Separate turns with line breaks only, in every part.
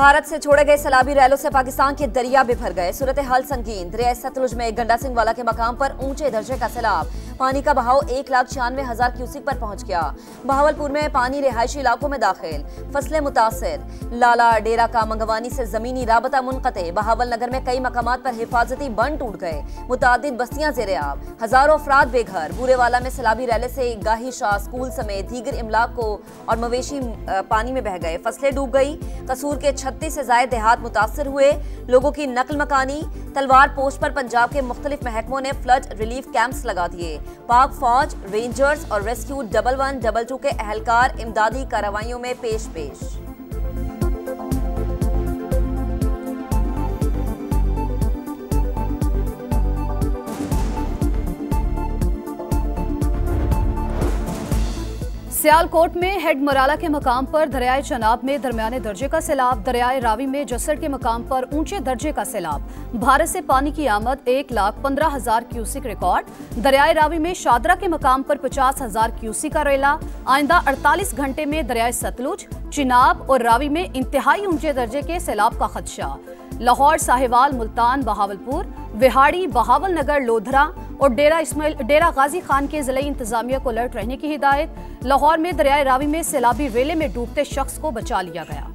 भारत से छोड़े गए सैलाबी रैलों से पाकिस्तान के दरिया भी भर गए। सूरत हाल संगीन। दरिया सतलुज में गंडा सिंह वाला के मकाम पर ऊंचे दर्जे का सैलाब। पानी का बहाव 1,96,000 क्यूसिक पर पहुंच गया। बहावलपुर में पानी रिहायशी इलाकों में दाखिल। फसलें मुतासिर। लाला डेरा का मंगवानी से जमीनी राबता मुनक़ते। बहावल नगर में कई मकामात पर हिफाजती बंद टूट गए। मुतादिद बस्तियां ज़ेरे आब। हजारों अफराद बेघर। बूरेवाला में सैलाबी रैले से गाही शाह स्कूल समेत दीगर इमलाक को और मवेशी पानी में बह गए। फसलें डूब गई। कसूर के 36 से ज्यादा देहात मुतासर हुए। लोगों की नकल मकानी। तलवार पोस्ट पर पंजाब के मुख्तलिफ महकमों ने फ्लड रिलीफ कैंप्स लगा दिए। पाक फौज, रेंजर्स और रेस्क्यू 1112 के अहलकार इमदादी कार्रवाइयों में पेश।
सियालकोट में हेड मराला के मकाम पर दरियाए चनाब में दरमियाने दर्जे का सैलाब। दरियाए रावी में जसड़ के मकाम पर ऊंचे दर्जे का सैलाब। भारत से पानी की आमद 1,15,000 क्यूसिक रिकॉर्ड। दरियाए रावी में शादरा के मकाम पर 50,000 क्यूसिक का रेला। आइंदा 48 घंटे में दरियाए सतलुज, चिनाब और रावी में इंतहाई ऊंचे दर्जे के सैलाब का खदशा। लाहौर, साहिवाल, मुल्तान, बहावलपुर, विहाड़ी, बहावल नगर, लोधरा और डेरा गाजी खान के जिले इंतजामिया को अलर्ट रहने की हिदायत। लाहौर में दरियाए रावी में सैलाबी रेले में डूबते शख्स को बचा लिया गया।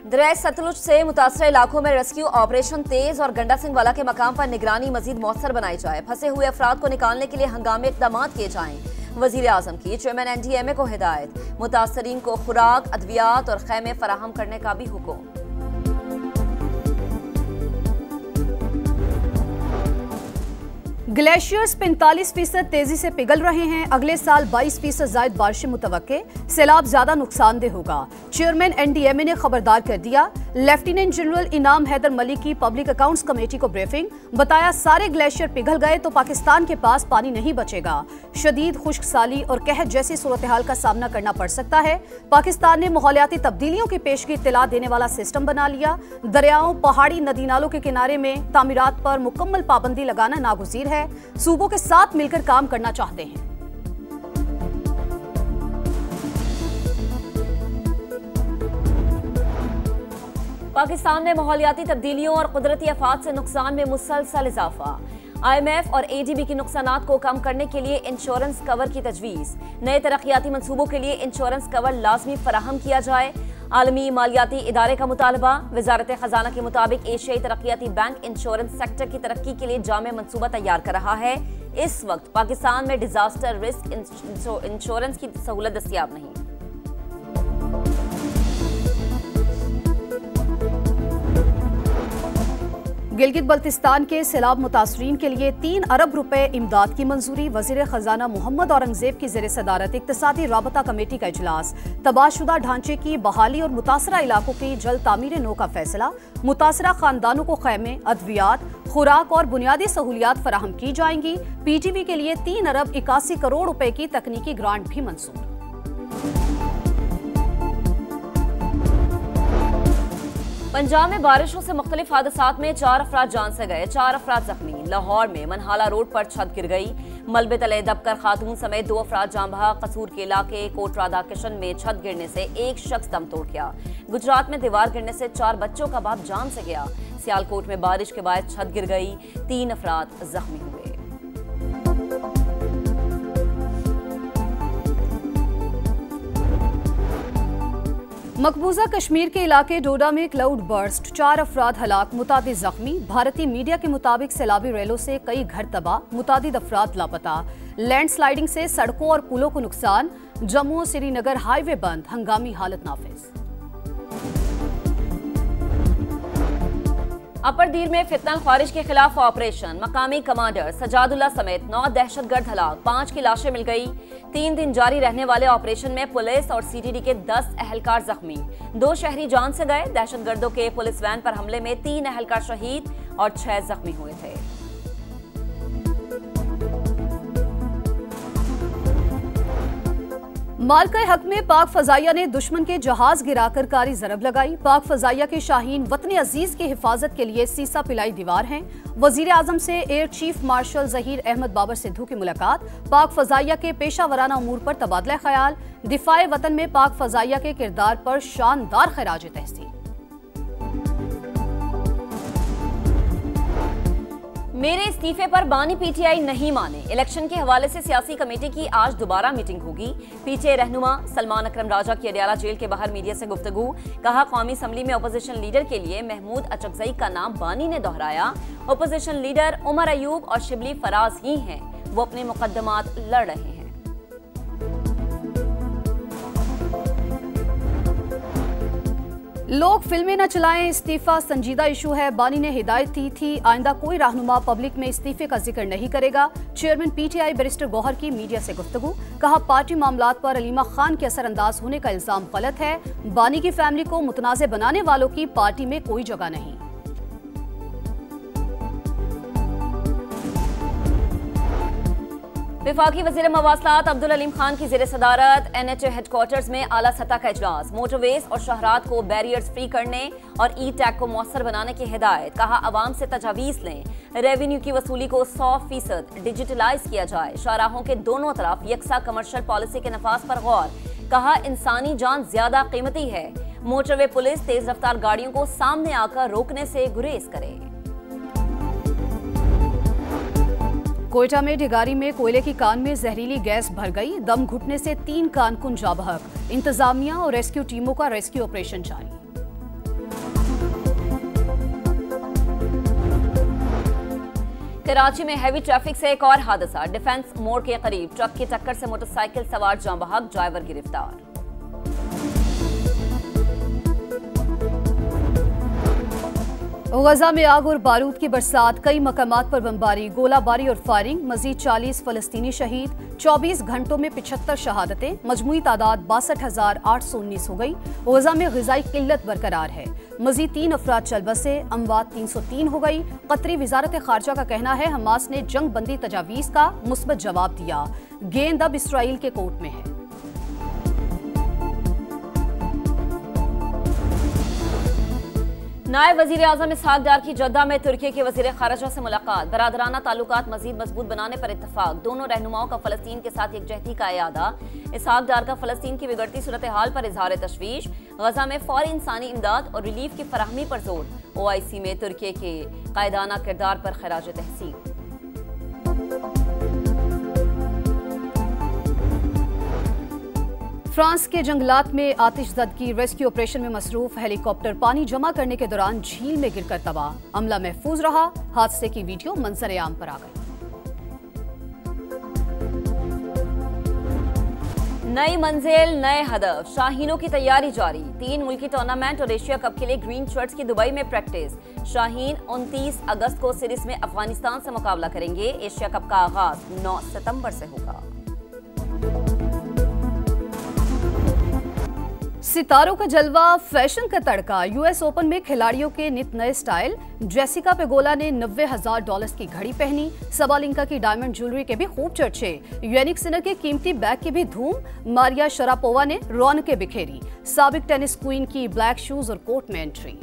दरिया सतलुज से मुतासर इलाकों में रेस्क्यू ऑपरेशन तेज और गंडा सिंह वाला के मकाम पर निगरानी मजीद मौसर बनाई जाए। फंसे हुए अफराद को निकालने के लिए हंगामी इकदाम किए जाएं। वजीर आजम की चेयरमैन NDMA को हिदायत। मुतासरीन को खुराक, अद्वियात और खैमे फराहम करने का भी हुक्म।
ग्लेशियर्स 45% तेजी से पिघल रहे हैं। अगले साल 22% जायद बारिशें मुतवक्के। सैलाब ज्यादा नुकसानदेह होगा। चेयरमैन NDMA ने खबरदार कर दिया। लेफ्टिनेंट जनरल इनाम हैदर मलिक की पब्लिक अकाउंट्स कमेटी को ब्रीफिंग। बताया सारे ग्लेशियर पिघल गए तो पाकिस्तान के पास पानी नहीं बचेगा। शदीद खुश्क साली और कहत जैसी सूरत हाल का सामना करना पड़ सकता है। पाकिस्तान ने माहौलियाती तब्दीलियों की पेशगी इत्तला देने वाला सिस्टम बना लिया। दरियाओं, पहाड़ी, नदी नालों के किनारे में तामीरात पर मुकम्मल पाबंदी लगाना नागुज़ीर है। सूबों के साथ मिलकर काम करना चाहते हैं।
पाकिस्तान में माहौलियाती तब्दीलियों और कुदरती आफात से नुकसान में मुसलसल इजाफा। IMF और ADB के नुकसानात को कम करने के लिए इंश्योरेंस कवर की तजवीज़। नए तरक्याती मंसूबों के लिए इंश्योरेंस कवर लाजमी फराहम किया जाए। आलमी मालियाती इदारे का मुतालबा। वजारत खजाना के मुताबिक एशियाई तरक्याती बैंक इंश्योरेंस सेक्टर की तरक्की के लिए जामे मंसूबा तैयार कर रहा है। इस वक्त पाकिस्तान में डिजास्टर रिस्क इंश्योरेंस की सहूलत दस्तियाब नहीं।
गिलगित बल्तिस्तान के सैलाब मुतासरीन के लिए 3 अरब रुपए इमदाद की मंजूरी। वजीर खजाना मोहम्मद औरंगजेब की ज़ेर सदारत इक्तिसादी राबता कमेटी का इजलास। तबाहशुदा ढांचे की बहाली और मुतासरा इलाकों की जल्द तामीर नो का फैसला। मुतासरा खानदानों को खैमे, अद्वियात, खुराक और बुनियादी सहूलियात फराहम की जाएंगी। PTV के लिए 3 अरब 81 करोड़ रुपए की तकनीकी ग्रांट भी मंजूर।
पंजाब में बारिशों से मुख्तलिफ हादसात में 4 अफराद जान से गए, 4 अफराद जख्मी। लाहौर में मनहाला रोड पर छत गिर गई। मलबे तले दबकर खातून समेत 2 अफराद जान बहा। कसूर के इलाके कोट राधा किशन में छत गिरने से एक शख्स दम तोड़ गया। गुजरात में दीवार गिरने से 4 बच्चों का बाप जान से गया। सियालकोट में बारिश के बाद छत गिर गई, 3 अफराद जख्मी हुए।
मकबूजा कश्मीर के इलाके डोडा में क्लाउड बर्स्ट, 4 अफराद हलाक, मुतादिद जख्मी। भारतीय मीडिया के मुताबिक सैलाबी रेलों से कई घर तबाह, मुतादिद अफराद लापता। लैंडस्लाइडिंग से सड़कों और पुलों को नुकसान। जम्मू श्रीनगर हाईवे बंद, हंगामी हालत नाफिज।
अपर दीर में फितनल ख्वारिज के खिलाफ ऑपरेशन। मकामी कमांडर सजादुल्ला समेत 9 दहशतगर्द हलाक, 5 की लाशें मिल गई। 3 दिन जारी रहने वाले ऑपरेशन में पुलिस और CTD के 10 अहलकार जख्मी। 2 शहरी जान से गए। दहशतगर्दों के पुलिस वैन पर हमले में 3 अहलकार शहीद और 6 जख्मी हुए थे।
मालका हक में पाक फजाइया ने दुश्मन के जहाज गिराकर कारी जरब लगाई। पाक फजाइया के शाहीन वतन अजीज की हिफाजत के लिए सीसा पिलाई दीवार हैं। वजीर आजम से air chief marshal Zaheer Ahmad Babar Sidhu की मुलाकात, पाक फजाइया के पेशा वराना उमूर पर तबादला ख्याल, दिफाए वतन में पाक फजाइया के किरदार पर शानदार खराज तहसीन।
मेरे इस्तीफे पर बानी पीटीआई नहीं माने, इलेक्शन के हवाले से सियासी कमेटी की आज दोबारा मीटिंग होगी। पीटीआई रहनुमा सलमान अकरम राजा की अडयाला जेल के बाहर मीडिया से गुफ्तगू, कहा कौमी असम्बली में अपोजिशन लीडर के लिए महमूद अचकजई का नाम बानी ने दोहराया। अपोजिशन लीडर उमर अयूब और शिबली फराज ही हैं, वो अपने मुकदमात लड़ रहे हैं।
लोग फिल्में न चलाएं, इस्तीफा संजीदा इशू है। बानी ने हिदायत दी थी आइंदा कोई रहनुमा पब्लिक में इस्तीफे का जिक्र नहीं करेगा। चेयरमैन पीटीआई बैरिस्टर गौहर की मीडिया से गुफ्तगू, कहा पार्टी मामलात पर अलीमा खान के असरअंदाज होने का इल्जाम गलत है। बानी की फैमिली को मुतनाज़े बनाने वालों की पार्टी में कोई जगह नहीं।
विफाकी वज़ीर मवासलात अब्दुल अलीम खान की ज़ेर सदारत NHA हेडक्वार्टर्स में आला सतह का इजलास, मोटरवेज और शहरात को बैरियर्स फ्री करने और ई टैग को मौसर बनाने की हिदायत। कहा अवाम से तजावीज़ लें, रेवेन्यू की वसूली को 100% डिजिटलाइज किया जाए। शाहराहों के दोनों तरफ यकसा कमर्शियल पॉलिसी के नफाज पर गौर, कहा इंसानी जान ज्यादा कीमती है। मोटरवे पुलिस तेज रफ्तार गाड़ियों को सामने आकर रोकने से गुरेज करे।
कोयटा में ढिगारी में कोयले की कान में जहरीली गैस भर गई, दम घुटने से 3 कारकुन जा बहक। इंतजामिया और रेस्क्यू टीमों का रेस्क्यू ऑपरेशन जारी।
कराची में हैवी ट्रैफिक से एक और हादसा, डिफेंस मोड़ के करीब ट्रक की टक्कर से मोटरसाइकिल सवार जाँ बहक, ड्राइवर गिरफ्तार।
गजा में आग और बारूद की बरसात, कई मकामात पर बमबारी, गोलाबारी और फायरिंग, मजीद 40 फलस्तीनी शहीद। 24 घंटों में 75 शहादतें, मजमूई तादाद 62,819 हो गई। गजा में ग़िज़ाई किल्लत बरकरार है, मजीद 3 अफराद चल बसे, अमवात 303 हो गई। कतरी वजारत खारजा का कहना है हमास ने जंग बंदी तजावीज़ का मुस्बत जवाब दिया, गेंद अब इसराइल के कोर्ट में है।
नायब वजीर आजम इसहाक डार की जद्दा में तुर्की के वजीर खारजा से मुलाकात, बरादराना ताल्लुकात मजीद मजबूत बनाने पर इत्तफाक। दोनों रहनुमाओं का फलस्तीन के साथ यकजहती का इयादा। इसहाक डार का फलस्तीन की बिगड़ती सूरत हाल पर इजहार तशवीश, गजा में फौरी इंसानी इमदाद और रिलीफ की फराहमी पर जोर। OIC में तुर्की के कायदाना किरदार पर खराज तहसीन।
फ्रांस के जंगलात में आतिशज़दगी, रेस्क्यू ऑपरेशन में मसरूफ हेलीकॉप्टर पानी जमा करने के दौरान झील में गिरकर तबाह, अमला महफूज रहा। हादसे की वीडियो मंजर आम पर आ गई।
नई मंजिल नए हदफ, शाहीनों की तैयारी जारी। 3 मुल्की टूर्नामेंट और एशिया कप के लिए ग्रीन शर्ट्स की दुबई में प्रैक्टिस। शाहीन 29 अगस्त को सीरीज में अफगानिस्तान से मुकाबला करेंगे। एशिया कप का आगाज 9 सितंबर से होगा।
सितारों का जलवा, फैशन का तड़का, US ओपन में खिलाड़ियों के नित नए स्टाइल। जेसिका पेगोला ने $90,000 की घड़ी पहनी। सबालिंका की डायमंड ज्वेलरी के भी खूब चर्चे। यूनिक सिनर के कीमती बैग की भी धूम। मारिया शरापोवा ने रौनकें बिखेरी। साबिक टेनिस क्वीन की ब्लैक शूज और कोट में एंट्री।